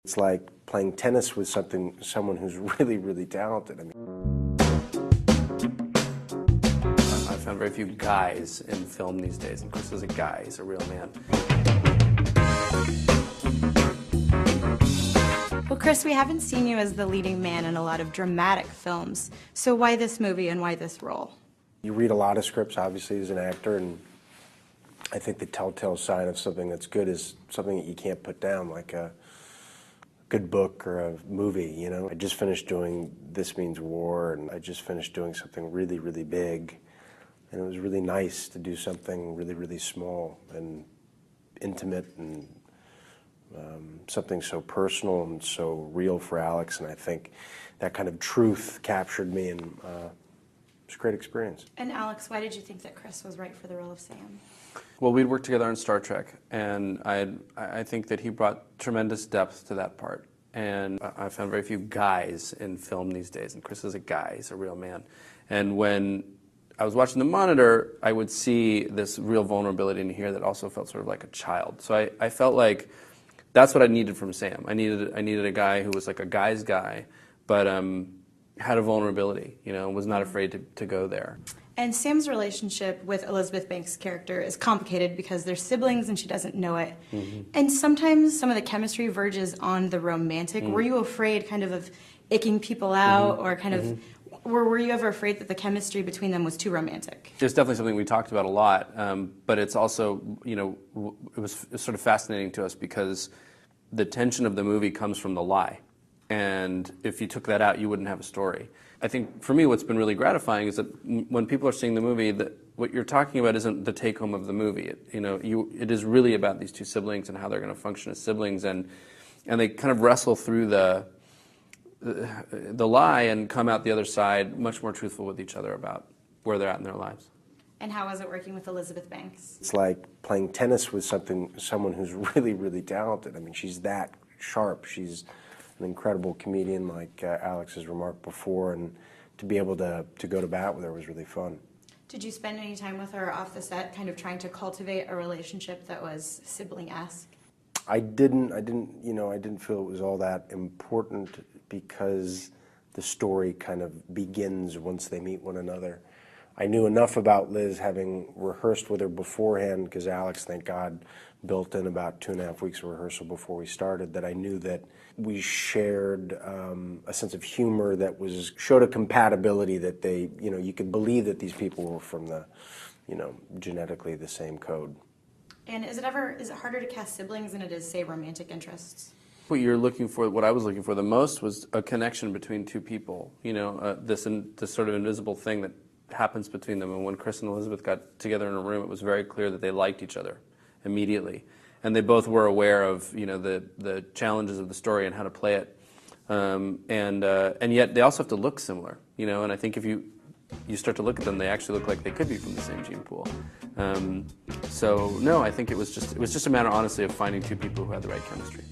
It's like playing tennis with someone who's really, really talented. I mean, I found very few guys in film these days, and Chris is a guy, he's a real man. Well, Chris, we haven't seen you as the leading man in a lot of dramatic films, so why this movie and why this role? You read a lot of scripts, obviously, as an actor, and I think the telltale sign of something that's good is something that you can't put down, like a good book or a movie, you know? I just finished doing This Means War, and I just finished doing something really, really big, and it was really nice to do something really, really small and intimate and something so personal and so real for Alex, and I think that kind of truth captured me, and it was a great experience. And Alex, why did you think that Chris was right for the role of Sam? Well, we'd worked together on Star Trek, and I think that he brought tremendous depth to that part. And I found very few guys in film these days, and Chris is a guy, he's a real man. And when I was watching the monitor, I would see this real vulnerability in here that also felt sort of like a child. So I felt like that's what I needed from Sam. I needed a guy who was like a guy's guy, but had a vulnerability, you know, was not afraid to go there. And Sam's relationship with Elizabeth Banks' character is complicated because they're siblings and she doesn't know it. Mm-hmm. And sometimes some of the chemistry verges on the romantic. Were you afraid kind of icking people out or kind of, were you ever afraid that the chemistry between them was too romantic? It's definitely something we talked about a lot, but it's also, you know, it was sort of fascinating to us because the tension of the movie comes from the lie. And if you took that out, you wouldn't have a story. I think for me what's been really gratifying is that when people are seeing the movie, that what you're talking about isn't the take-home of the movie. It is really about these two siblings and how they're going to function as siblings, and they kind of wrestle through the lie and come out the other side much more truthful with each other about where they're at in their lives. And how was it working with Elizabeth Banks? It's like playing tennis with someone who's really, really talented. I mean, she's that sharp. She's an incredible comedian, like Alex has remarked before, and to be able to go to bat with her was really fun. Did you spend any time with her off the set kind of trying to cultivate a relationship that was sibling-esque? I didn't feel it was all that important because the story kind of begins once they meet one another. I knew enough about Liz, having rehearsed with her beforehand, because Alex, thank God, built in about 2.5 weeks of rehearsal before we started, that I knew that we shared a sense of humor that showed a compatibility that you could believe that these people were from the, genetically the same code. And is it harder to cast siblings than it is, say, romantic interests? What I was looking for the most was a connection between two people, this sort of invisible thing that happens between them. And when Chris and Elizabeth got together in a room, it was very clear that they liked each other immediately, and they both were aware of the challenges of the story and how to play it, and yet they also have to look similar, and I think if you start to look at them, they actually look like they could be from the same gene pool. So no, I think it was just a matter, honestly, of finding two people who had the right chemistry.